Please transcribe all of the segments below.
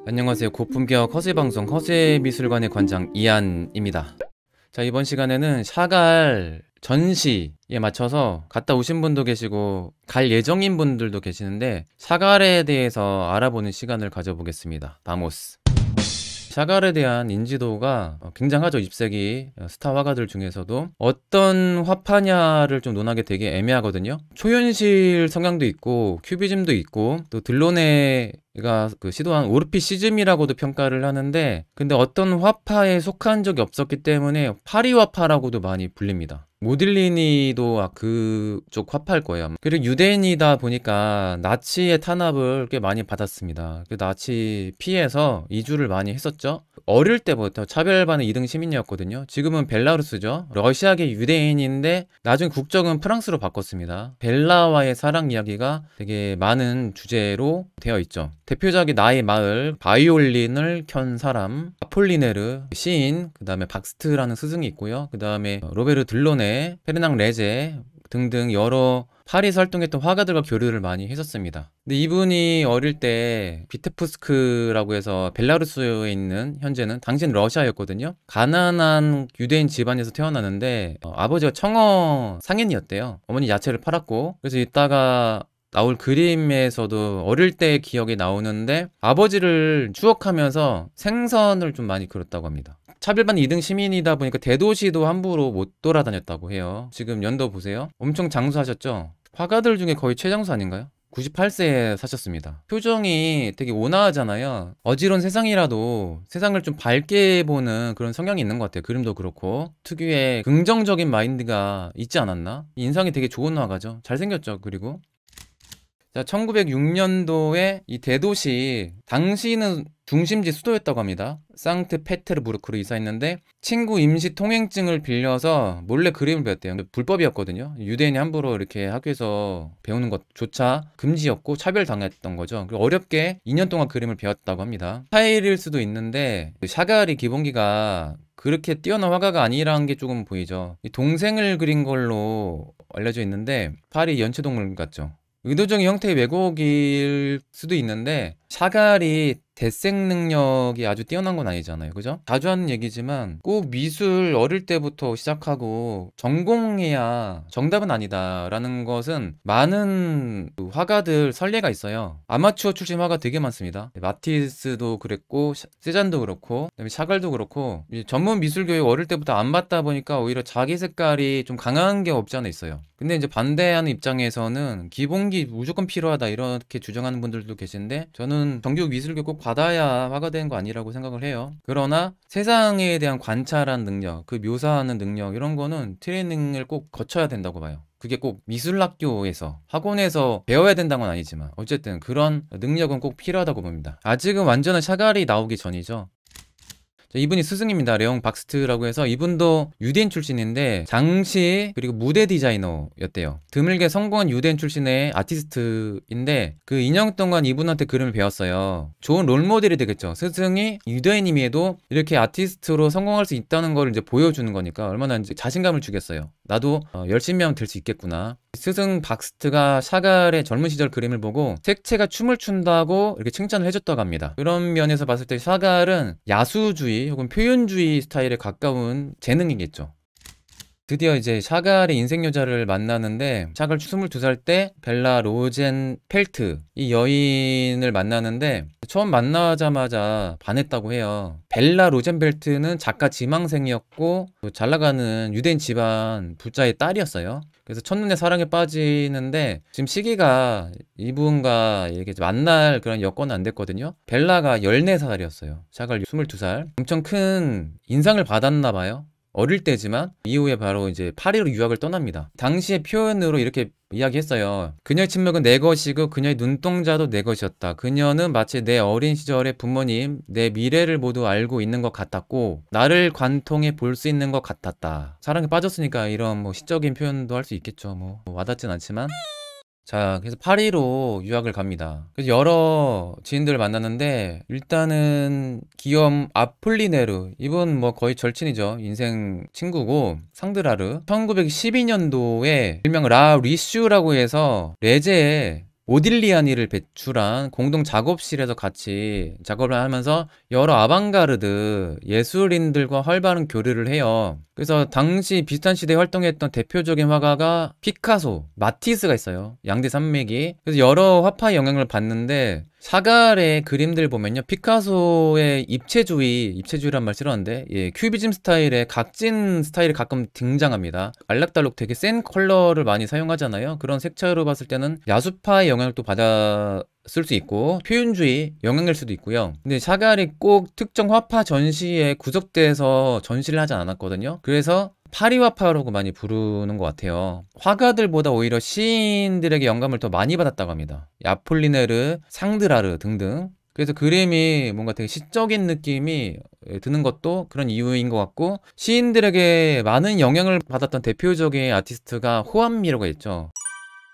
안녕하세요. 고품격 허세방송 허세미술관의 관장 이한입니다. 자, 이번 시간에는 샤갈 전시에 맞춰서 갔다 오신 분도 계시고 갈 예정인 분들도 계시는데 샤갈에 대해서 알아보는 시간을 가져보겠습니다. 바모스. 샤갈에 대한 인지도가 굉장하죠. 20세기 스타 화가들 중에서도. 어떤 화파냐를 좀 논하기 되게 애매하거든요. 초현실 성향도 있고 큐비즘도 있고 또 들로네가 시도한 오르피시즘이라고도 평가를 하는데, 근데 어떤 화파에 속한 적이 없었기 때문에 파리 화파라고도 많이 불립니다. 모딜리니도 그쪽 화파일 거예요. 그리고 유대인이다 보니까 나치의 탄압을 꽤 많이 받았습니다. 그 나치 피해서 이주를 많이 했었죠. 어릴 때부터 차별받는 2등 시민이었거든요. 지금은 벨라루스죠. 러시아계 유대인인데 나중에 국적은 프랑스로 바꿨습니다. 벨라와의 사랑 이야기가 되게 많은 주제로 되어 있죠. 대표작이 나의 마을, 바이올린을 켠 사람, 아폴리네르, 시인, 그 다음에 박스트라는 스승이 있고요. 그 다음에 로베르 들로네, 페르낭 레제 등등 여러 파리에서 활동했던 화가들과 교류를 많이 했었습니다. 근데 이분이 어릴 때 비테프스크라고 해서 벨라루스에 있는, 현재는 당시엔 러시아였거든요. 가난한 유대인 집안에서 태어나는데 아버지가 청어 상인이었대요. 어머니 야채를 팔았고, 그래서 이따가 나올 그림에서도 어릴 때 기억이 나오는데 아버지를 추억하면서 생선을 좀 많이 그렸다고 합니다. 차별받는 2등 시민이다 보니까 대도시도 함부로 못 돌아다녔다고 해요. 지금 연도 보세요. 엄청 장수하셨죠? 화가들 중에 거의 최장수 아닌가요? 98세에 사셨습니다. 표정이 되게 온화하잖아요. 어지러운 세상이라도 세상을 좀 밝게 보는 그런 성향이 있는 것 같아요. 그림도 그렇고 특유의 긍정적인 마인드가 있지 않았나? 인상이 되게 좋은 화가죠. 잘생겼죠. 그리고 자, 1906년도에 이 대도시, 당시는 중심지 수도였다고 합니다. 상트페테르부르크로 이사했는데 친구 임시 통행증을 빌려서 몰래 그림을 배웠대요. 불법이었거든요. 유대인이 함부로 이렇게 학교에서 배우는 것조차 금지였고 차별당했던 거죠. 그리고 어렵게 2년 동안 그림을 배웠다고 합니다. 스타일일 수도 있는데 샤갈이 기본기가 그렇게 뛰어난 화가가 아니라는 게 조금 보이죠. 동생을 그린 걸로 알려져 있는데 파리 연체동물 같죠. 의도적인 형태의 왜곡일 수도 있는데 샤갈이 대생 능력이 아주 뛰어난 건 아니잖아요. 그죠? 자주 하는 얘기지만 꼭 미술 어릴 때부터 시작하고 전공해야 정답은 아니다라는 것은 많은 화가들 선례가 있어요. 아마추어 출신 화가 되게 많습니다. 마티스도 그랬고 세잔도 그렇고 그다음에 샤갈도 그렇고 전문 미술 교육 어릴 때부터 안 받다 보니까 오히려 자기 색깔이 좀 강한 게 없지 않아 있어요. 근데 이제 반대하는 입장에서는 기본기 무조건 필요하다 이렇게 주장하는 분들도 계신데, 저는 정규 미술교육 꼭 받아야 화가 되는 거 아니라고 생각을 해요. 그러나 세상에 대한 관찰하는 능력, 그 묘사하는 능력 이런 거는 트레이닝을 꼭 거쳐야 된다고 봐요. 그게 꼭 미술학교에서 학원에서 배워야 된다는 건 아니지만 어쨌든 그런 능력은 꼭 필요하다고 봅니다. 아직은 완전한 샤갈이 나오기 전이죠. 이분이 스승입니다. 레옹 박스트라고 해서 이분도 유대인 출신인데 장시 그리고 무대 디자이너였대요. 드물게 성공한 유대인 출신의 아티스트인데 그 2년 동안 이분한테 그림을 배웠어요. 좋은 롤모델이 되겠죠. 스승이 유대인임에도 이렇게 아티스트로 성공할 수 있다는 걸 이제 보여주는 거니까 얼마나 이제 자신감을 주겠어요. 나도 열심히 하면 될 수 있겠구나. 스승 박스트가 샤갈의 젊은 시절 그림을 보고 색채가 춤을 춘다고 이렇게 칭찬을 해줬다고 합니다. 그런 면에서 봤을 때 샤갈은 야수주의 혹은 표현주의 스타일에 가까운 재능이겠죠. 드디어 이제 샤갈의 인생 여자를 만나는데, 샤갈 22살 때 벨라 로젠펠트 이 여인을 만나는데 처음 만나자마자 반했다고 해요. 벨라 로젠펠트는 작가 지망생이었고 잘 나가는 유대인 집안 부자의 딸이었어요. 그래서 첫눈에 사랑에 빠지는데 지금 시기가 이분과 이렇게 만날 그런 여건은 안 됐거든요. 벨라가 14살이었어요. 샤갈 22살. 엄청 큰 인상을 받았나 봐요. 어릴 때지만 이후에 바로 이제 파리로 유학을 떠납니다. 당시의 표현으로 이렇게 이야기했어요. 그녀의 침묵은 내 것이고 그녀의 눈동자도 내 것이었다. 그녀는 마치 내 어린 시절의 부모님, 내 미래를 모두 알고 있는 것 같았고 나를 관통해 볼 수 있는 것 같았다. 사랑에 빠졌으니까 이런 뭐 시적인 표현도 할 수 있겠죠. 뭐 와닿진 않지만. 자, 그래서 파리로 유학을 갑니다. 그래서 여러 지인들을 만났는데 일단은 기욤 아폴리네르, 이분 뭐 거의 절친이죠. 인생 친구고, 상드라르 1912년도에 일명 라 리슈라고 해서 레제의 모딜리아니를 배출한 공동 작업실에서 같이 작업을 하면서 여러 아방가르드 예술인들과 활발한 교류를 해요. 그래서 당시 비슷한 시대에 활동했던 대표적인 화가가 피카소, 마티스가 있어요. 양대 산맥이. 그래서 여러 화파의 영향을 받는데 샤갈의 그림들 보면요, 피카소의 입체주의란 말 싫어하는데, 예, 큐비즘 스타일의 각진 스타일이 가끔 등장합니다. 알록달록 되게 센 컬러를 많이 사용하잖아요. 그런 색채로 봤을 때는 야수파의 영향을 또 받았을 수 있고 표현주의 영향일 수도 있고요. 근데 샤갈이 꼭 특정 화파 전시에 구석대에서 전시를 하지 않았거든요. 그래서 파리화파라고 많이 부르는 것 같아요. 화가들보다 오히려 시인들에게 영감을 더 많이 받았다고 합니다. 아폴리네르, 상드라르 등등. 그래서 그림이 뭔가 되게 시적인 느낌이 드는 것도 그런 이유인 것 같고, 시인들에게 많은 영향을 받았던 대표적인 아티스트가 호암미로가 있죠.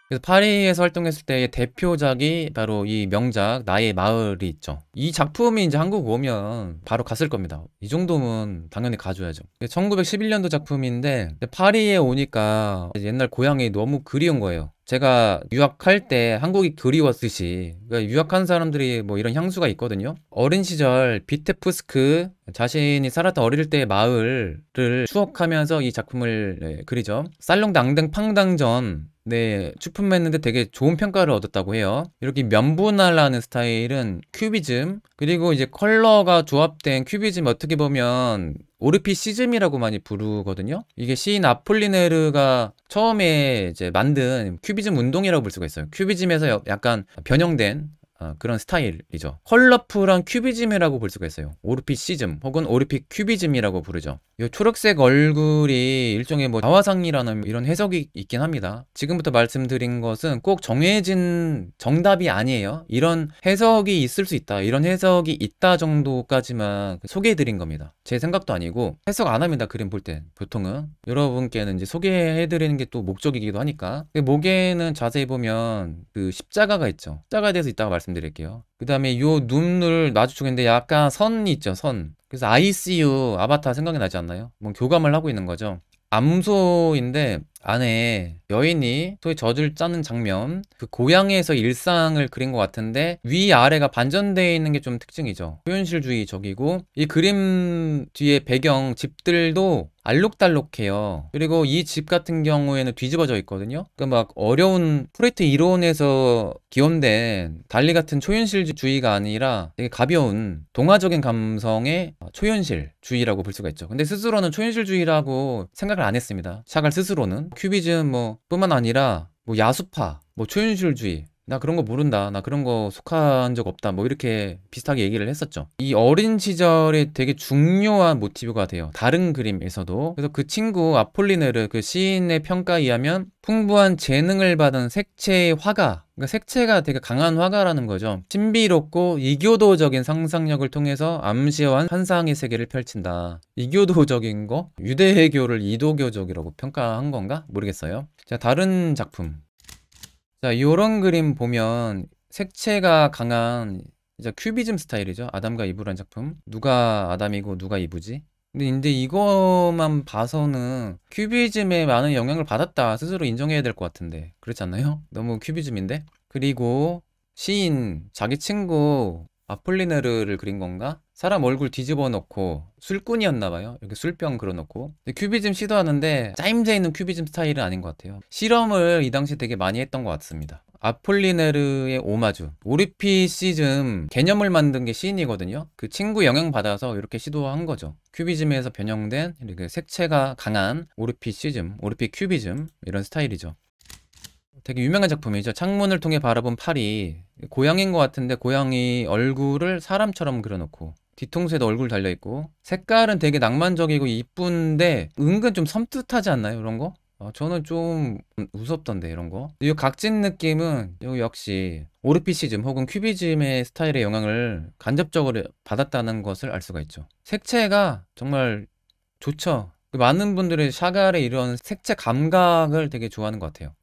그래서 파리에서 활동했을 때의 대표작이 바로 이 명작 나의 마을이 있죠. 이 작품이 이제 한국 오면 바로 갔을 겁니다. 이 정도면 당연히 가줘야죠. 1911년도 작품인데 파리에 오니까 옛날 고향이 너무 그리운 거예요. 제가 유학할 때 한국이 그리웠듯이, 그러니까 유학한 사람들이 뭐 이런 향수가 있거든요. 어린 시절 비테프스크, 자신이 살았던 어릴 때의 마을을 추억하면서 이 작품을 그리죠. 살롱 당등 팡당전, 네, 출품했는데 되게 좋은 평가를 얻었다고 해요. 이렇게 면분할라는 스타일은 큐비즘, 그리고 이제 컬러가 조합된 큐비즘, 어떻게 보면 오르피시즘이라고 많이 부르거든요. 이게 시인 아폴리네르가 처음에 이제 만든 큐비즘 운동이라고 볼 수가 있어요. 큐비즘에서 약간 변형된 그런 스타일이죠. 컬러풀한 큐비즘이라고 볼 수가 있어요. 오르피시즘 혹은 오르피 큐비즘이라고 부르죠. 이 초록색 얼굴이 일종의 뭐 자화상이라는 이런 해석이 있긴 합니다. 지금부터 말씀드린 것은 꼭 정해진 정답이 아니에요. 이런 해석이 있을 수 있다, 이런 해석이 있다 정도까지만 소개해드린 겁니다. 제 생각도 아니고 해석 안 합니다. 그림 볼 때 보통은 여러분께는 이제 소개해드리는 게 또 목적이기도 하니까. 목에는 자세히 보면 그 십자가가 있죠. 십자가에 대해서 이따가 말씀드릴게요. 그 다음에 요 눈을 마주치는데 약간 선이 있죠, 선. 그래서 ICU 아바타 생각이 나지 않나요? 뭐 교감을 하고 있는 거죠. 암소인데 안에 여인이 소위 젖을 짜는 장면, 그 고향에서 일상을 그린 것 같은데 위아래가 반전되어 있는 게 좀 특징이죠. 표현실주의적이고, 이 그림 뒤에 배경 집들도 알록달록해요. 그리고 이 집 같은 경우에는 뒤집어져 있거든요. 그러니까 막 어려운 프레트 이론에서 기원된 달리 같은 초현실주의가 아니라 되게 가벼운 동화적인 감성의 초현실주의라고 볼 수가 있죠. 근데 스스로는 초현실주의라고 생각을 안 했습니다. 샤갈 스스로는 큐비즘 뭐 뿐만 아니라 뭐 야수파, 뭐 초현실주의, 나 그런 거 모른다, 나 그런 거 속한 적 없다, 뭐 이렇게 비슷하게 얘기를 했었죠. 이 어린 시절에 되게 중요한 모티브가 돼요, 다른 그림에서도. 그래서 그 친구 아폴리네르, 그 시인의 평가에 의하면 풍부한 재능을 받은 색채의 화가, 그러니까 색채가 되게 강한 화가라는 거죠. 신비롭고 이교도적인 상상력을 통해서 암시한 환상의 세계를 펼친다. 이교도적인 거? 유대교를 이도교적이라고 평가한 건가? 모르겠어요. 자, 다른 작품. 자, 요런 그림 보면 색채가 강한 이제 큐비즘 스타일이죠. 아담과 이브라는 작품. 누가 아담이고 누가 이브지? 근데 이거만 봐서는 큐비즘에 많은 영향을 받았다 스스로 인정해야 될 것 같은데 그렇지 않나요? 너무 큐비즘인데? 그리고 시인 자기 친구 아폴리네르를 그린 건가? 사람 얼굴 뒤집어 놓고 술꾼이었나 봐요. 이렇게 술병 걸어 놓고. 큐비즘 시도하는데 짜임새 있는 큐비즘 스타일은 아닌 것 같아요. 실험을 이 당시 되게 많이 했던 것 같습니다. 아폴리네르의 오마주, 오르피시즘 개념을 만든 게 시인이거든요. 그 친구 영향 받아서 이렇게 시도한 거죠. 큐비즘에서 변형된 이렇게 색채가 강한 오르피시즘, 오르피 큐비즘, 이런 스타일이죠. 되게 유명한 작품이죠. 창문을 통해 바라본 파리. 고양이인 것 같은데 고양이 얼굴을 사람처럼 그려놓고 뒤통수에도 얼굴 달려있고, 색깔은 되게 낭만적이고 이쁜데 은근 좀 섬뜩하지 않나요? 이런 거? 저는 좀 무섭던데 이런 거. 이 각진 느낌은 역시 오르피시즘 혹은 큐비즘의 스타일의 영향을 간접적으로 받았다는 것을 알 수가 있죠. 색채가 정말 좋죠. 많은 분들이 샤갈의 이런 색채 감각을 되게 좋아하는 것 같아요.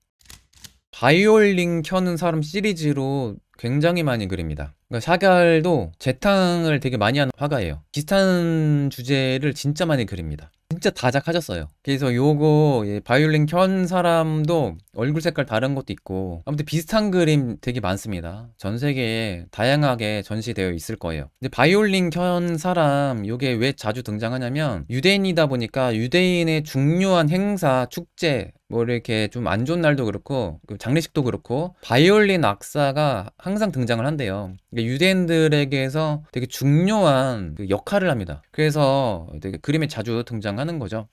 바이올린 켜는 사람 시리즈로 굉장히 많이 그립니다. 그러니까 샤갈도 재탕을 되게 많이 하는 화가예요. 비슷한 주제를 진짜 많이 그립니다. 진짜 다작하셨어요. 그래서 요거 바이올린 켠 사람도 얼굴 색깔 다른 것도 있고 아무튼 비슷한 그림 되게 많습니다. 전 세계에 다양하게 전시되어 있을 거예요. 근데 바이올린 켠 사람 요게 왜 자주 등장하냐면 유대인이다 보니까 유대인의 중요한 행사, 축제 뭐 이렇게 좀 안 좋은 날도 그렇고 장례식도 그렇고 바이올린 악사가 항상 등장을 한대요. 유대인들에게서 되게 중요한 그 역할을 합니다. 그래서 되게 그림에 자주 등장하는 거죠.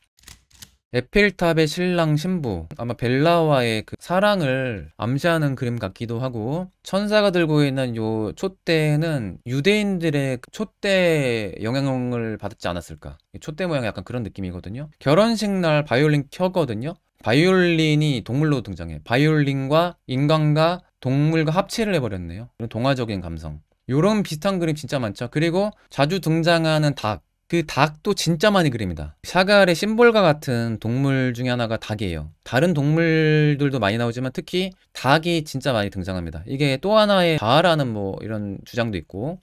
에펠탑의 신랑 신부, 아마 벨라와의 그 사랑을 암시하는 그림 같기도 하고, 천사가 들고 있는 요 촛대는 유대인들의 그 촛대 영향을 받지 않았을까. 촛대 모양 약간 그런 느낌이거든요. 결혼식 날 바이올린 켜거든요. 바이올린이 동물로 등장해. 바이올린과 인간과 동물과 합체를 해버렸네요. 이런 동화적인 감성. 요런 비슷한 그림 진짜 많죠. 그리고 자주 등장하는 닭. 그 닭도 진짜 많이 그립니다. 샤갈의 심볼과 같은 동물 중에 하나가 닭이에요. 다른 동물들도 많이 나오지만 특히 닭이 진짜 많이 등장합니다. 이게 또 하나의 자아라는 뭐 이런 주장도 있고.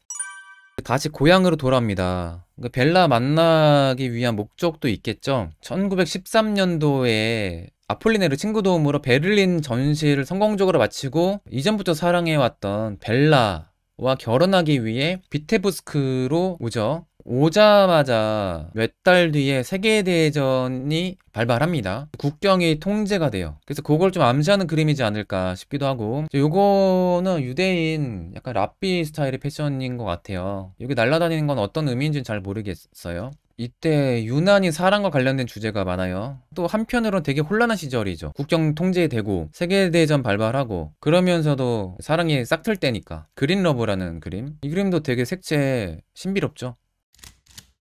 다시 고향으로 돌아옵니다. 벨라 만나기 위한 목적도 있겠죠. 1913년도에 아폴리네르 친구 도움으로 베를린 전시를 성공적으로 마치고 이전부터 사랑해왔던 벨라와 결혼하기 위해 비테부스크로 오죠. 오자마자 몇 달 뒤에 세계대전이 발발합니다. 국경이 통제가 돼요. 그래서 그걸 좀 암시하는 그림이지 않을까 싶기도 하고, 요거는 유대인 약간 랍비 스타일의 패션인 것 같아요. 여기 날아다니는 건 어떤 의미인지는 잘 모르겠어요. 이때 유난히 사랑과 관련된 주제가 많아요. 또 한편으로는 되게 혼란한 시절이죠. 국경 통제되고 세계대전 발발하고 그러면서도 사랑이 싹틀 때니까. 그린 러브라는 그림. 이 그림도 되게 색채 신비롭죠.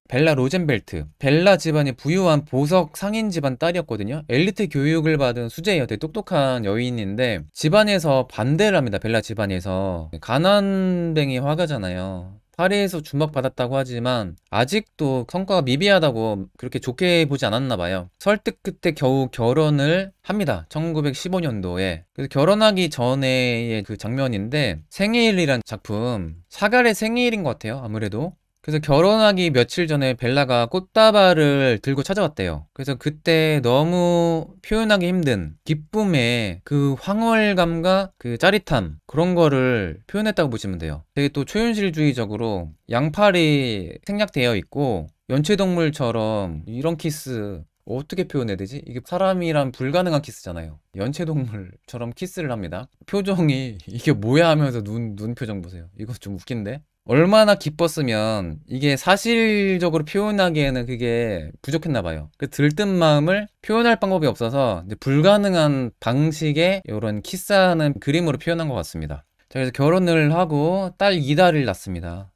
벨라 로젠벨트. 벨라 집안이 부유한 보석 상인 집안 딸이었거든요. 엘리트 교육을 받은 수제예요. 되게 똑똑한 여인인데 집안에서 반대를 합니다. 벨라 집안에서. 가난뱅이 화가잖아요. 파리에서 주목받았다고 하지만 아직도 성과가 미비하다고 그렇게 좋게 보지 않았나 봐요. 설득 끝에 겨우 결혼을 합니다. 1915년도에. 그래서 결혼하기 전의 그 장면인데 생일이란 작품, 샤갈의 생일인 것 같아요. 아무래도. 그래서 결혼하기 며칠 전에 벨라가 꽃다발을 들고 찾아왔대요. 그래서 그때 너무 표현하기 힘든 기쁨의 그 황홀감과 그 짜릿함, 그런 거를 표현했다고 보시면 돼요. 되게 또 초현실주의적으로 양팔이 생략되어 있고 연체동물처럼 이런 키스 어떻게 표현해야 되지? 이게 사람이란 불가능한 키스잖아요. 연체동물처럼 키스를 합니다. 표정이 이게 뭐야 하면서 눈 표정 보세요. 이거 좀 웃긴데? 얼마나 기뻤으면 이게 사실적으로 표현하기에는 그게 부족했나 봐요. 그 들뜬 마음을 표현할 방법이 없어서 불가능한 방식의 이런 키스하는 그림으로 표현한 것 같습니다. 자, 그래서 결혼을 하고 딸 이다를 낳습니다.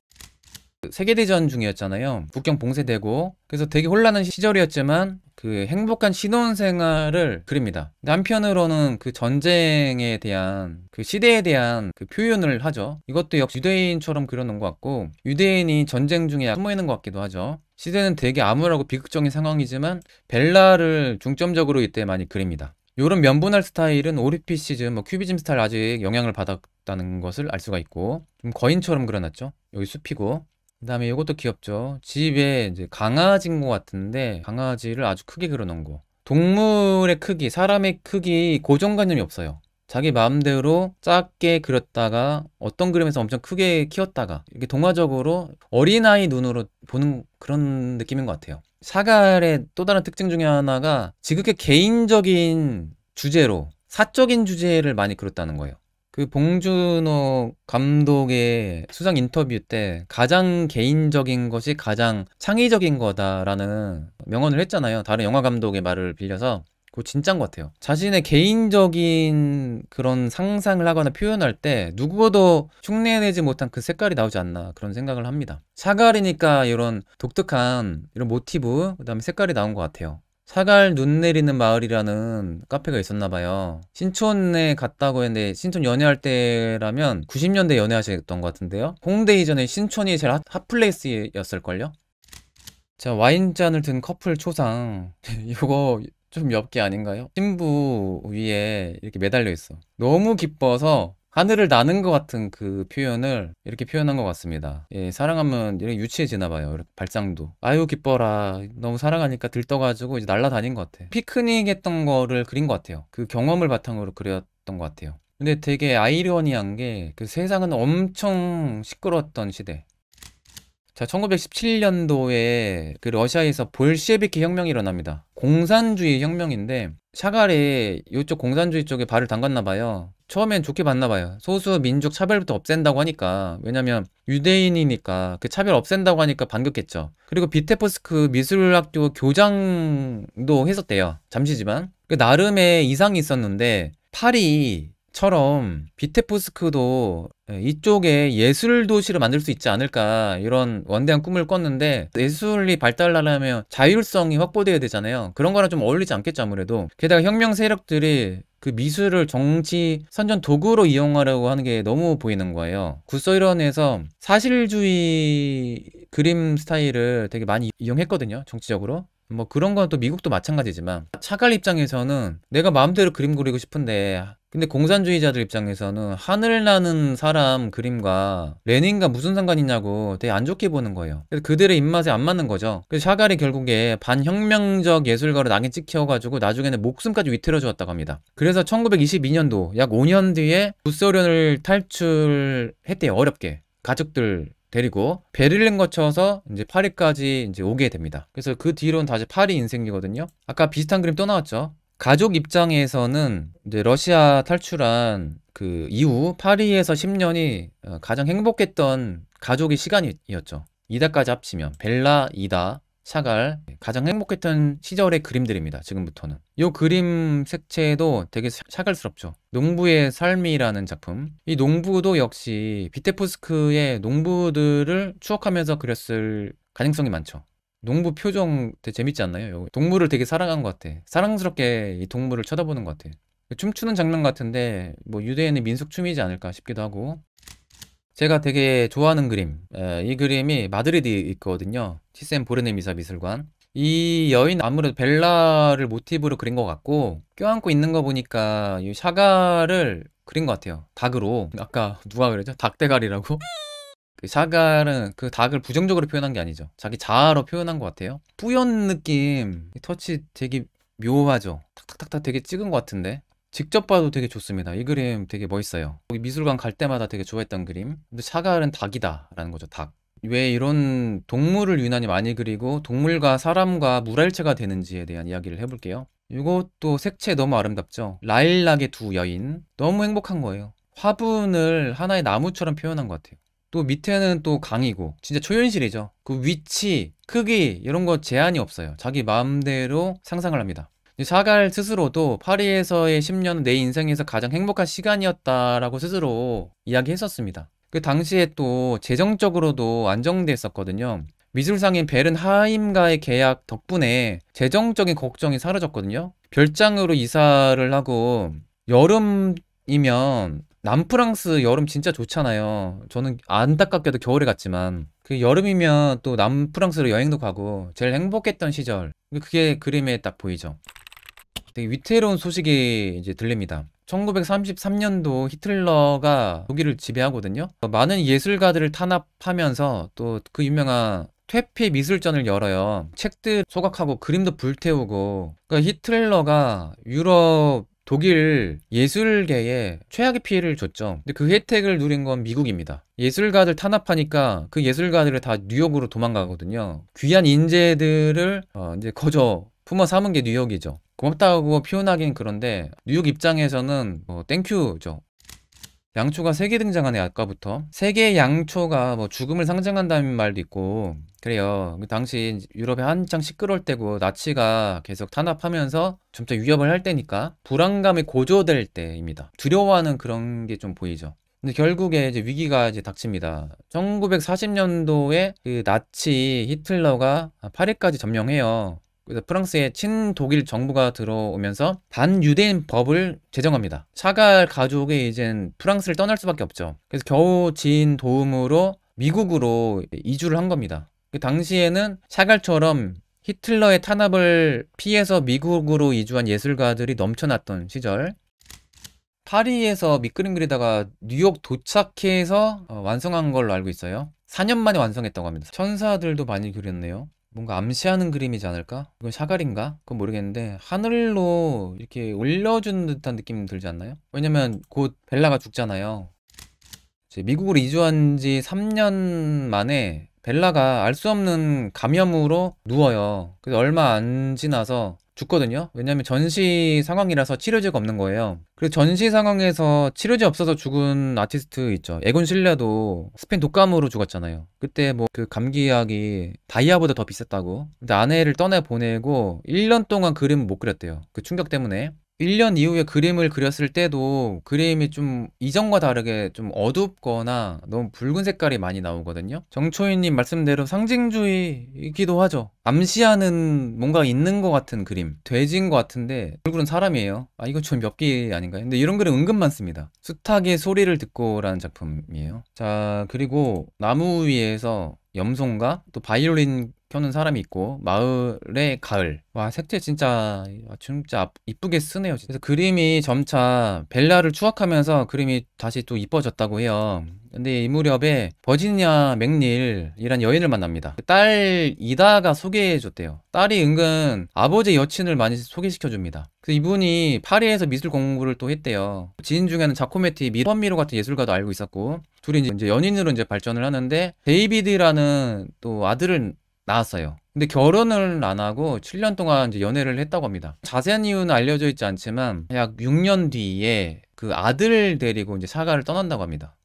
세계대전 중이었잖아요. 국경 봉쇄되고. 그래서 되게 혼란한 시절이었지만 그 행복한 신혼생활을 그립니다. 근데 한편으로는 그 전쟁에 대한 그 시대에 대한 그 표현을 하죠. 이것도 역시 유대인처럼 그려놓은 것 같고 유대인이 전쟁 중에 숨어 있는 것 같기도 하죠. 시대는 되게 암울하고 비극적인 상황이지만 벨라를 중점적으로 이때 많이 그립니다. 이런 면분할 스타일은 오리피시즘, 큐비즘 스타일 아직 영향을 받았다는 것을 알 수가 있고 좀 거인처럼 그려놨죠. 여기 숲이고 그 다음에 이것도 귀엽죠. 집에 이제 강아지인 것 같은데 강아지를 아주 크게 그려놓은 거. 동물의 크기, 사람의 크기 고정관념이 없어요. 자기 마음대로 작게 그렸다가 어떤 그림에서 엄청 크게 키웠다가 이렇게 동화적으로 어린아이 눈으로 보는 그런 느낌인 것 같아요. 샤갈의 또 다른 특징 중에 하나가 지극히 개인적인 주제로 사적인 주제를 많이 그렸다는 거예요. 그 봉준호 감독의 수상 인터뷰 때 가장 개인적인 것이 가장 창의적인 거다라는 명언을 했잖아요. 다른 영화 감독의 말을 빌려서. 그거 진짜인 것 같아요. 자신의 개인적인 그런 상상을 하거나 표현할 때 누구도 흉내내지 못한 그 색깔이 나오지 않나 그런 생각을 합니다. 샤갈이니까 이런 독특한 이런 모티브 그 다음에 색깔이 나온 것 같아요. 샤갈 눈 내리는 마을이라는 카페가 있었나 봐요. 신촌에 갔다고 했는데 신촌 연애할 때라면 90년대 연애하셨던 것 같은데요. 홍대 이전에 신촌이 제일 핫플레이스였을걸요. 자, 와인잔을 든 커플 초상. 이거 좀 엽기 아닌가요? 신부 위에 이렇게 매달려 있어. 너무 기뻐서 하늘을 나는 것 같은 그 표현을 이렇게 표현한 것 같습니다. 예, 사랑하면 이렇게 유치해지나 봐요. 이렇게 발상도. 아유 기뻐라. 너무 사랑하니까 들떠가지고 이제 날아다닌 것 같아. 피크닉 했던 거를 그린 것 같아요. 그 경험을 바탕으로 그렸던 것 같아요. 근데 되게 아이러니한 게 그 세상은 엄청 시끄러웠던 시대. 자, 1917년도에 그 러시아에서 볼셰비키 혁명이 일어납니다. 공산주의 혁명인데 샤갈이 이쪽 공산주의 쪽에 발을 담갔나 봐요. 처음엔 좋게 봤나 봐요. 소수 민족 차별부터 없앤다고 하니까. 왜냐면 유대인이니까 그 차별 없앤다고 하니까 반겼겠죠. 그리고 비테프스크 미술학교 교장도 했었대요. 잠시지만. 그 나름의 이상이 있었는데 파리처럼 비테프스크도 이쪽에 예술 도시를 만들 수 있지 않을까 이런 원대한 꿈을 꿨는데 예술이 발달하려면 자율성이 확보돼야 되잖아요. 그런 거랑 좀 어울리지 않겠죠 아무래도. 게다가 혁명 세력들이 그 미술을 정치 선전 도구로 이용하려고 하는 게 너무 보이는 거예요. 구소련에서 사실주의 그림 스타일을 되게 많이 이용했거든요 정치적으로. 뭐 그런 건 또 미국도 마찬가지지만 차갈 입장에서는 내가 마음대로 그림 그리고 싶은데 근데 공산주의자들 입장에서는 하늘 나는 사람 그림과 레닌과 무슨 상관 있냐고 되게 안 좋게 보는 거예요. 그래서 그들의 입맛에 안 맞는 거죠. 그래서 샤갈이 결국에 반혁명적 예술가로 낙인 찍혀가지고 나중에는 목숨까지 위태로 주었다고 합니다. 그래서 1922년도 약 5년 뒤에 구소련을 탈출했대요. 어렵게 가족들 데리고 베를린 거쳐서 이제 파리까지 이제 오게 됩니다. 그래서 그 뒤로는 다시 파리 인생이거든요. 아까 비슷한 그림 또 나왔죠. 가족 입장에서는 이제 러시아 탈출한 그 이후 파리에서 10년이 가장 행복했던 가족의 시간이었죠. 이다까지 합치면 벨라, 이다, 샤갈 가장 행복했던 시절의 그림들입니다. 지금부터는 이 그림 색채도 되게 샤갈스럽죠. 농부의 삶이라는 작품. 이 농부도 역시 비테프스크의 농부들을 추억하면서 그렸을 가능성이 많죠. 농부 표정 되게 재밌지 않나요? 동물을 되게 사랑한 것 같아. 사랑스럽게 이 동물을 쳐다보는 것 같아. 춤추는 장면 같은데 뭐 유대인의 민속춤이지 않을까 싶기도 하고. 제가 되게 좋아하는 그림, 이 그림이 마드리드에 있거든요. 티센 보르네 미사 미술관. 이 여인 아무래도 벨라를 모티브로 그린 것 같고 껴안고 있는 거 보니까 이 샤갈을 그린 것 같아요. 닭으로. 아까 누가 그랬죠? 닭대가리라고? 그 샤갈은 그 닭을 부정적으로 표현한 게 아니죠. 자기 자아로 표현한 것 같아요. 뿌연 느낌, 터치 되게 묘하죠. 탁탁탁탁 되게 찍은 것 같은데. 직접 봐도 되게 좋습니다. 이 그림 되게 멋있어요. 거기 미술관 갈 때마다 되게 좋아했던 그림. 근데 샤갈은 닭이다 라는 거죠. 닭. 왜 이런 동물을 유난히 많이 그리고 동물과 사람과 물화일체가 되는지에 대한 이야기를 해볼게요. 이것도 색채 너무 아름답죠. 라일락의 두 여인. 너무 행복한 거예요. 화분을 하나의 나무처럼 표현한 것 같아요. 또 밑에는 또 강이고 진짜 초현실이죠. 그 위치, 크기 이런 거 제한이 없어요. 자기 마음대로 상상을 합니다. 샤갈 스스로도 파리에서의 10년은 내 인생에서 가장 행복한 시간이었다라고 스스로 이야기했었습니다. 그 당시에 또 재정적으로도 안정됐었거든요. 미술상인 베른하임과의 계약 덕분에 재정적인 걱정이 사라졌거든요. 별장으로 이사를 하고 여름이면 남프랑스 여름 진짜 좋잖아요. 저는 안타깝게도 겨울에 갔지만 그 여름이면 또 남프랑스로 여행도 가고 제일 행복했던 시절 그게 그림에 딱 보이죠. 되게 위태로운 소식이 이제 들립니다. 1933년도 히틀러가 독일을 지배하거든요. 많은 예술가들을 탄압하면서 또 그 유명한 퇴폐 미술전을 열어요. 책들 소각하고 그림도 불태우고. 그러니까 히틀러가 유럽 독일 예술계에 최악의 피해를 줬죠. 근데 그 혜택을 누린 건 미국입니다. 예술가들 탄압하니까 그 예술가들을 다 뉴욕으로 도망가거든요. 귀한 인재들을 이제 거저 품어 삼은 게 뉴욕이죠. 고맙다고 표현하긴 그런데 뉴욕 입장에서는 땡큐죠. 양초가 3개 등장하네 아까부터. 3개의 양초가 뭐 죽음을 상징한다는 말도 있고 그래요. 그 당시 유럽이 한창 시끄러울 때고 나치가 계속 탄압하면서 점차 위협을 할 때니까 불안감이 고조될 때입니다. 두려워하는 그런 게 좀 보이죠. 근데 결국에 이제 위기가 이제 닥칩니다. 1940년도에 그 나치 히틀러가 파리까지 점령해요. 그래서 프랑스의 친독일 정부가 들어오면서 반유대인 법을 제정합니다. 샤갈 가족이 이젠 프랑스를 떠날 수밖에 없죠. 그래서 겨우 지인 도움으로 미국으로 이주를 한 겁니다. 그 당시에는 샤갈처럼 히틀러의 탄압을 피해서 미국으로 이주한 예술가들이 넘쳐났던 시절. 파리에서 밑그림 그리다가 뉴욕 도착해서 완성한 걸로 알고 있어요. 4년 만에 완성했다고 합니다. 천사들도 많이 그렸네요. 뭔가 암시하는 그림이지 않을까? 이건 샤갈인가? 그건 모르겠는데 하늘로 이렇게 올려주는 듯한 느낌 들지 않나요? 왜냐면 곧 벨라가 죽잖아요. 이제 미국으로 이주한 지 3년 만에 벨라가 알 수 없는 감염으로 누워요. 그래서 얼마 안 지나서 죽거든요. 왜냐면 전시 상황이라서 치료제가 없는 거예요. 그래서 전시 상황에서 치료제 없어서 죽은 아티스트 있죠. 에곤 실레도 스페인 독감으로 죽었잖아요. 그때 뭐 그 감기약이 다이아보다 더 비쌌다고. 근데 아내를 떠나 보내고 1년 동안 그림을 못 그렸대요. 그 충격 때문에. 1년 이후에 그림을 그렸을 때도 그림이 좀 이전과 다르게 좀 어둡거나 너무 붉은 색깔이 많이 나오거든요. 정초희님 말씀대로 상징주의이기도 하죠. 암시하는 뭔가 있는 것 같은 그림. 돼지인 것 같은데 얼굴은 사람이에요. 아, 이거 좀 엽기 아닌가요? 근데 이런 그림 은근 많습니다. 수탉의 소리를 듣고라는 작품이에요. 자, 그리고 나무 위에서 염소인가? 또 바이올린 켜는 사람이 있고 마을의 가을. 와, 색채 진짜 이쁘게 쓰네요. 그래서 그림이 점차 벨라를 추억하면서 그림이 다시 또 이뻐졌다고 해요. 근데 이 무렵에 버지니아 맥닐이란 여인을 만납니다. 딸 이다가 소개해줬대요. 딸이 은근 아버지 여친을 많이 소개시켜줍니다. 그래서 이분이 파리에서 미술 공부를 또 했대요. 지인 중에는 자코메티, 미로 같은 예술가도 알고 있었고, 둘이 이제 연인으로 이제 발전을 하는데 데이비드라는 또 아들을 낳았어요. 근데 결혼을 안 하고 7년 동안 이제 연애를 했다고 합니다. 자세한 이유는 알려져 있지 않지만 약 6년 뒤에 그 아들을 데리고 이제 샤갈을 떠난다고 합니다.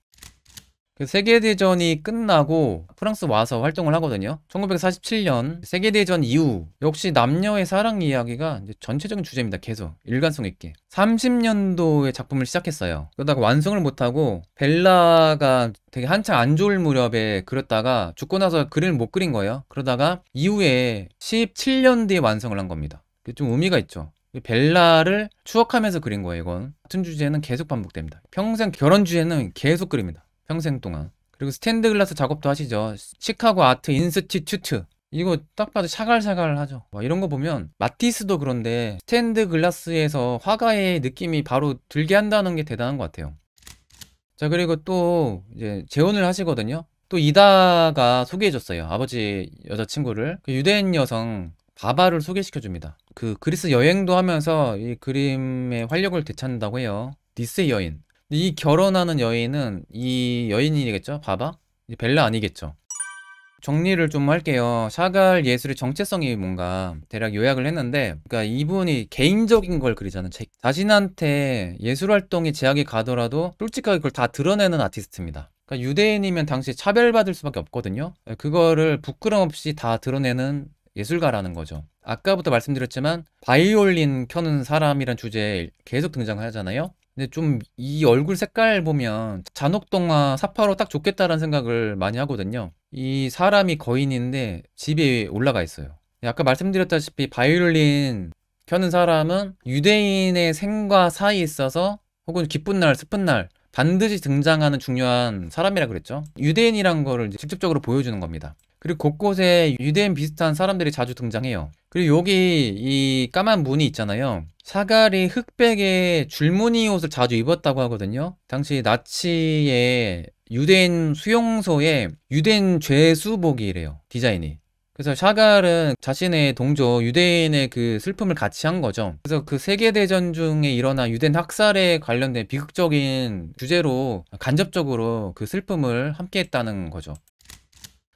그 세계대전이 끝나고 프랑스 와서 활동을 하거든요. 1947년 세계대전 이후 역시 남녀의 사랑 이야기가 이제 전체적인 주제입니다. 계속 일관성 있게 30년도에 작품을 시작했어요. 그러다가 완성을 못하고 벨라가 되게 한창 안 좋을 무렵에 그렸다가 죽고 나서 그림을 못 그린 거예요. 그러다가 이후에 17년 뒤에 완성을 한 겁니다. 좀 의미가 있죠. 벨라를 추억하면서 그린 거예요. 이건 같은 주제는 계속 반복됩니다. 평생 결혼 주제는 계속 그립니다. 평생 동안. 그리고 스탠드 글라스 작업도 하시죠. 시카고 아트 인스티튜트. 이거 딱 봐도 샤갈샤갈 하죠. 이런 거 보면 마티스도 그런데 스탠드 글라스에서 화가의 느낌이 바로 들게 한다는 게 대단한 것 같아요. 자, 그리고 또 이제 재혼을 하시거든요. 또 이다가 소개해줬어요. 아버지 여자친구를. 그 유대인 여성 바바를 소개시켜줍니다. 그 그리스 여행도 하면서 이 그림의 활력을 되찾는다고 해요. 니스의 여인. 이 결혼하는 여인은 이 여인이겠죠? 바바? 벨라 아니겠죠? 정리를 좀 할게요. 샤갈 예술의 정체성이 뭔가 대략 요약을 했는데, 그러니까 이분이 개인적인 걸 그리잖아요. 자신한테 예술 활동에 제약이 가더라도 솔직하게 그걸 다 드러내는 아티스트입니다. 그러니까 유대인이면 당시 차별받을 수밖에 없거든요. 그거를 부끄럼 없이 다 드러내는 예술가라는 거죠. 아까부터 말씀드렸지만 바이올린 켜는 사람이란 주제에 계속 등장을 하잖아요. 근데 좀 이 얼굴 색깔 보면 잔혹동화 사파로 딱 좋겠다라는 생각을 많이 하거든요. 이 사람이 거인인데 집에 올라가 있어요. 아까 말씀드렸다시피 바이올린 켜는 사람은 유대인의 생과 사이에 있어서 혹은 기쁜 날, 슬픈 날 반드시 등장하는 중요한 사람이라 그랬죠. 유대인이란 거를 직접적으로 보여주는 겁니다. 그리고 곳곳에 유대인 비슷한 사람들이 자주 등장해요. 그리고 여기 이 까만 무늬 있잖아요. 샤갈이 흑백의 줄무늬 옷을 자주 입었다고 하거든요. 당시 나치의 유대인 수용소에 유대인 죄수복이래요. 디자인이. 그래서 샤갈은 자신의 동조 유대인의 그 슬픔을 같이 한 거죠. 그래서 그 세계대전 중에 일어난 유대인 학살에 관련된 비극적인 주제로 간접적으로 그 슬픔을 함께 했다는 거죠.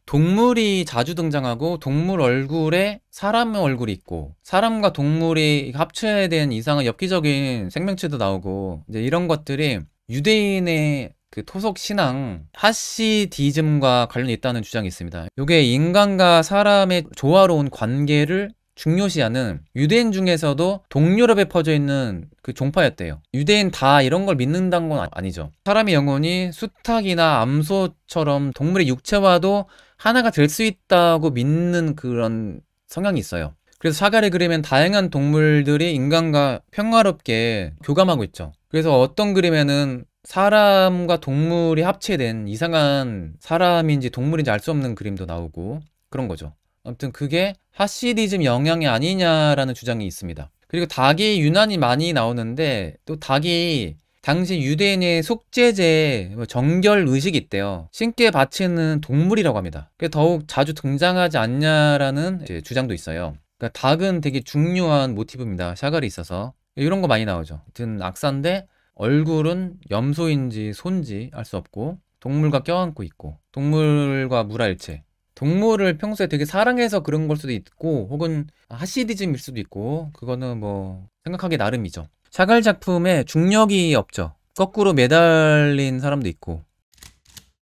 동물이 자주 등장하고 동물 얼굴에 사람 얼굴이 있고 사람과 동물이 합체된 이상한 엽기적인 생명체도 나오고 이제 이런 것들이 유대인의 그 토속 신앙 하시디즘과 관련이 있다는 주장이 있습니다. 이게 인간과 사람의 조화로운 관계를 중요시하는 유대인 중에서도 동유럽에 퍼져 있는 그 종파였대요. 유대인 다 이런 걸 믿는다는 건 아니죠. 사람의 영혼이 수탉이나 암소처럼 동물의 육체와도 하나가 될 수 있다고 믿는 그런 성향이 있어요. 그래서 샤갈의 그림엔 다양한 동물들이 인간과 평화롭게 교감하고 있죠. 그래서 어떤 그림에는 사람과 동물이 합체된 이상한 사람인지 동물인지 알 수 없는 그림도 나오고 그런 거죠. 아무튼 그게 하시디즘 영향이 아니냐라는 주장이 있습니다. 그리고 닭이 유난히 많이 나오는데 또 닭이 당시 유대인의 속죄제, 정결 의식이 있대요. 신께 바치는 동물이라고 합니다. 더욱 자주 등장하지 않냐라는 이제 주장도 있어요. 그러니까 닭은 되게 중요한 모티브입니다. 샤갈이 있어서. 이런 거 많이 나오죠. 하여튼 악사인데 얼굴은 염소인지 소인지 알 수 없고 동물과 껴안고 있고 동물과 물화일체. 동물을 평소에 되게 사랑해서 그런 걸 수도 있고 혹은 하시디즘일 수도 있고 그거는 뭐 생각하기 나름이죠. 샤갈 작품에 중력이 없죠. 거꾸로 매달린 사람도 있고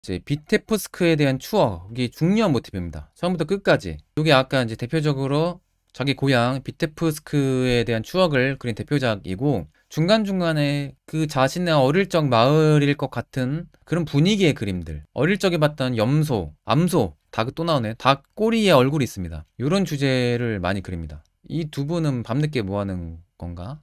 이제 비테프스크에 대한 추억이 중요한 모티브입니다. 처음부터 끝까지. 이게 아까 이제 대표적으로 자기 고향 비테프스크에 대한 추억을 그린 대표작이고 중간중간에 그 자신의 어릴 적 마을일 것 같은 그런 분위기의 그림들, 어릴 적에 봤던 염소, 암소, 닭 또 나오네. 닭 꼬리에 얼굴이 있습니다. 이런 주제를 많이 그립니다. 이 두 분은 밤늦게 뭐 하는 건가?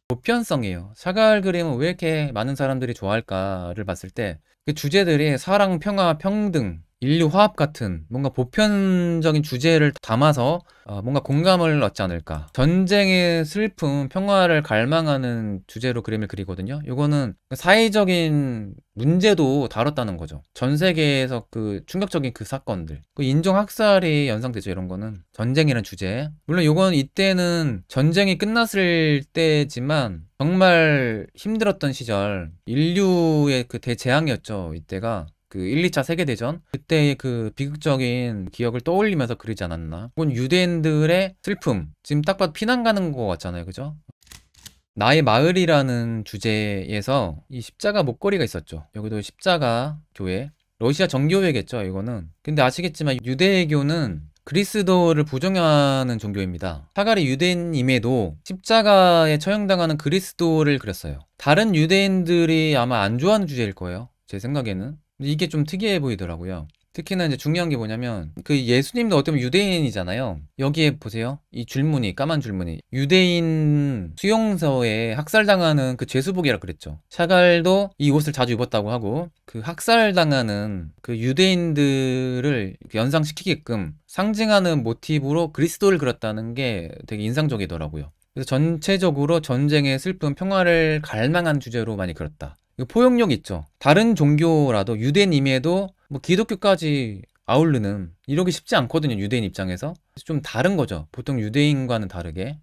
보편성이에요. 샤갈 그림은 왜 이렇게 많은 사람들이 좋아할까를 봤을 때 그 주제들이 사랑, 평화, 평등, 인류 화합 같은 뭔가 보편적인 주제를 담아서 뭔가 공감을 얻지 않을까. 전쟁의 슬픔, 평화를 갈망하는 주제로 그림을 그리거든요. 이거는 사회적인 문제도 다뤘다는 거죠. 전 세계에서 그 충격적인 그 사건들, 그 인종 학살이 연상되죠. 이런 거는 전쟁이라는 주제. 물론 이건 이때는 전쟁이 끝났을 때지만 정말 힘들었던 시절, 인류의 그 대재앙이었죠. 이때가. 그 1, 2차 세계대전 그때의 그 비극적인 기억을 떠올리면서 그리지 않았나. 그건 유대인들의 슬픔, 지금 딱 봐도 피난 가는 거 같잖아요. 그죠? 나의 마을이라는 주제에서 이 십자가 목걸이가 있었죠. 여기도 십자가 교회, 러시아 정교회겠죠. 이거는. 근데 아시겠지만 유대교는 그리스도를 부정하는 종교입니다. 샤갈이 유대인임에도 십자가에 처형당하는 그리스도를 그렸어요. 다른 유대인들이 아마 안 좋아하는 주제일 거예요. 제 생각에는. 이게 좀 특이해 보이더라고요. 특히나 이제 중요한 게 뭐냐면 그 예수님도 어떻게 보면 유대인이잖아요. 여기에 보세요. 이 줄무늬, 까만 줄무늬. 유대인 수용소에 학살당하는 그 죄수복이라 그랬죠. 샤갈도 이 옷을 자주 입었다고 하고 그 학살당하는 그 유대인들을 연상시키게끔 상징하는 모티브로 그리스도를 그렸다는 게 되게 인상적이더라고요. 그래서 전체적으로 전쟁의 슬픔, 평화를 갈망한 주제로 많이 그렸다. 포용력 있죠. 다른 종교라도 유대인임에도 뭐 기독교까지 아우르는 이러기 쉽지 않거든요. 유대인 입장에서. 좀 다른 거죠. 보통 유대인과는 다르게.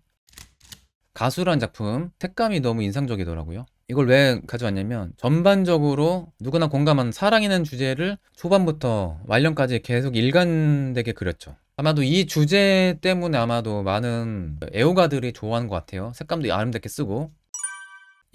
가수라는 작품 색감이 너무 인상적이더라고요. 이걸 왜 가져왔냐면 전반적으로 누구나 공감하는 사랑이라는 주제를 초반부터 말년까지 계속 일관되게 그렸죠. 아마도 이 주제 때문에 아마도 많은 애호가들이 좋아하는 것 같아요. 색감도 아름답게 쓰고.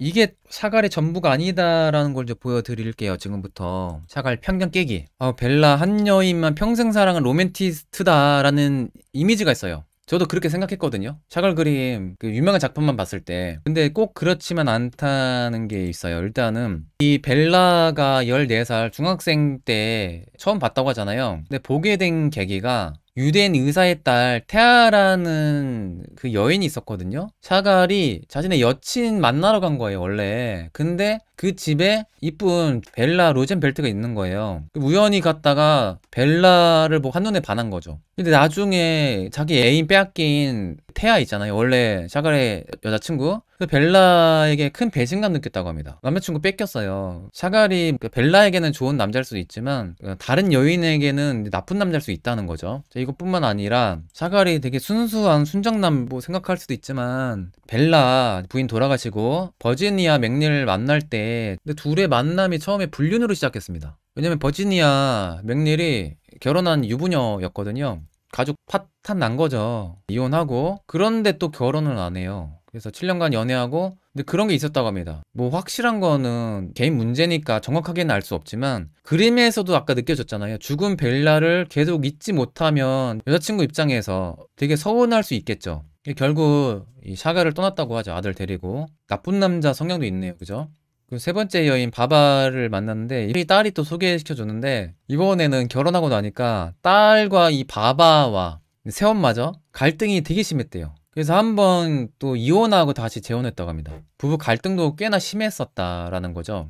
이게 샤갈의 전부가 아니다라는 걸 이제 보여드릴게요. 지금부터 샤갈 편견 깨기. 벨라 한 여인만 평생 사랑한 로맨티스트다라는 이미지가 있어요. 저도 그렇게 생각했거든요. 샤갈 그림 그 유명한 작품만 봤을 때. 근데 꼭 그렇지만 않다는 게 있어요. 일단은 이 벨라가 14살 중학생 때 처음 봤다고 하잖아요. 근데 보게 된 계기가 유대인 의사의 딸 테아라는 그 여인이 있었거든요. 샤갈이 자신의 여친 만나러 간 거예요, 원래. 근데 그 집에 이쁜 벨라 로젠벨트가 있는 거예요. 우연히 갔다가 벨라를 보고 한눈에 반한 거죠. 근데 나중에 자기 애인 빼앗긴 테아 있잖아요. 원래 샤갈의 여자친구. 그 벨라에게 큰 배신감 느꼈다고 합니다. 남자친구 뺏겼어요. 샤갈이 벨라에게는 좋은 남자일 수도 있지만 다른 여인에게는 나쁜 남자일 수 있다는 거죠. 이것뿐만 아니라 샤갈이 되게 순수한 순정남부 생각할 수도 있지만 벨라 부인 돌아가시고 버지니아 맥닐을 만날 때 근데 둘의 만남이 처음에 불륜으로 시작했습니다. 왜냐면 버지니아 맥닐이 결혼한 유부녀였거든요. 가족 파탄 난 거죠. 이혼하고. 그런데 또 결혼을 안 해요. 그래서 7년간 연애하고 근데 그런 게 있었다고 합니다. 뭐 확실한 거는 개인 문제니까 정확하게는 알 수 없지만 그림에서도 아까 느껴졌잖아요. 죽은 벨라를 계속 잊지 못하면 여자친구 입장에서 되게 서운할 수 있겠죠. 결국 이 샤갈을 떠났다고 하죠. 아들 데리고. 나쁜 남자 성향도 있네요. 그죠? 그 세 번째 여인 바바를 만났는데 이 딸이 또 소개시켜줬는데 이번에는 결혼하고 나니까 딸과 이 바바와 새엄마죠? 갈등이 되게 심했대요. 그래서 한번 또 이혼하고 다시 재혼했다고 합니다. 부부 갈등도 꽤나 심했었다라는 거죠.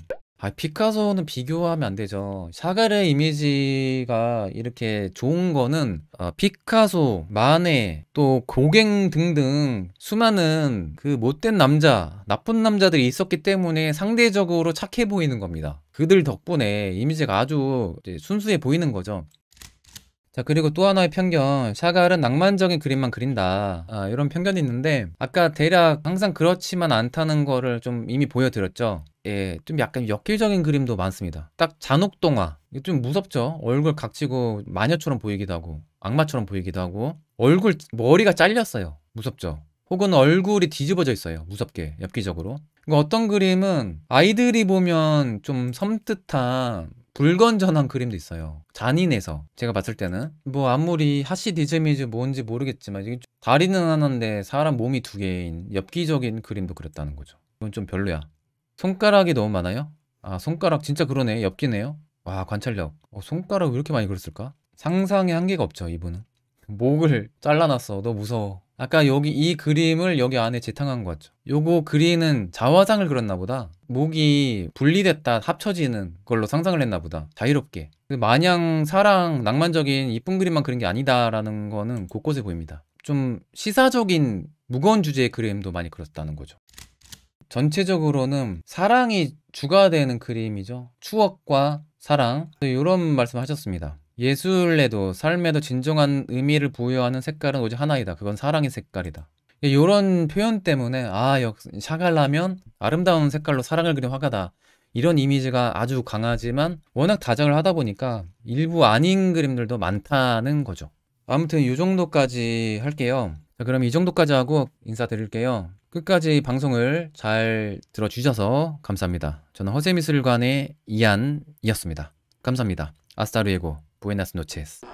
피카소는 비교하면 안 되죠. 샤갈의 이미지가 이렇게 좋은 거는 피카소, 마네, 또 고갱 등등 수많은 그 못된 남자, 나쁜 남자들이 있었기 때문에 상대적으로 착해 보이는 겁니다. 그들 덕분에 이미지가 아주 이제 순수해 보이는 거죠. 자, 그리고 또 하나의 편견. 샤갈은 낭만적인 그림만 그린다. 이런 편견이 있는데, 아까 대략 항상 그렇지만 않다는 거를 좀 이미 보여드렸죠. 예, 좀 약간 엽기적인 그림도 많습니다. 딱 잔혹동화. 이게 좀 무섭죠? 얼굴 각지고 마녀처럼 보이기도 하고, 악마처럼 보이기도 하고, 머리가 잘렸어요. 무섭죠? 혹은 얼굴이 뒤집어져 있어요. 무섭게, 엽기적으로. 그러니까 어떤 그림은 아이들이 보면 좀 섬뜩한 불건전한 그림도 있어요. 잔인해서 제가 봤을 때는 뭐 아무리 하시디즘이지 뭔지 모르겠지만 이게 다리는 하나인데 사람 몸이 두 개인 엽기적인 그림도 그렸다는 거죠. 이건 좀 별로야. 손가락이 너무 많아요? 손가락 진짜 그러네. 엽기네요. 와, 관찰력. 손가락 왜 이렇게 많이 그렸을까? 상상의 한계가 없죠, 이분은. 목을 잘라놨어. 너 무서워. 아까 여기 이 그림을 여기 안에 재탕한 것 같죠. 요거 그리는 자화상을 그렸나 보다. 목이 분리됐다 합쳐지는 걸로 상상을 했나 보다. 자유롭게. 마냥 사랑, 낭만적인 이쁜 그림만 그린 게 아니다라는 거는 곳곳에 보입니다. 좀 시사적인 무거운 주제의 그림도 많이 그렸다는 거죠. 전체적으로는 사랑이 주가 되는 그림이죠. 추억과 사랑. 이런 말씀 하셨습니다. 예술에도 삶에도 진정한 의미를 부여하는 색깔은 오직 하나이다. 그건 사랑의 색깔이다. 이런 표현 때문에 샤갈라면 아름다운 색깔로 사랑을 그린 화가다. 이런 이미지가 아주 강하지만 워낙 다작을 하다 보니까 일부 아닌 그림들도 많다는 거죠. 아무튼 이 정도까지 할게요. 자, 그럼 이 정도까지 하고 인사드릴게요. 끝까지 방송을 잘 들어주셔서 감사합니다. 저는 허세미술관의 이한이었습니다. 감사합니다. 아스타루에고 부에나스 노체스.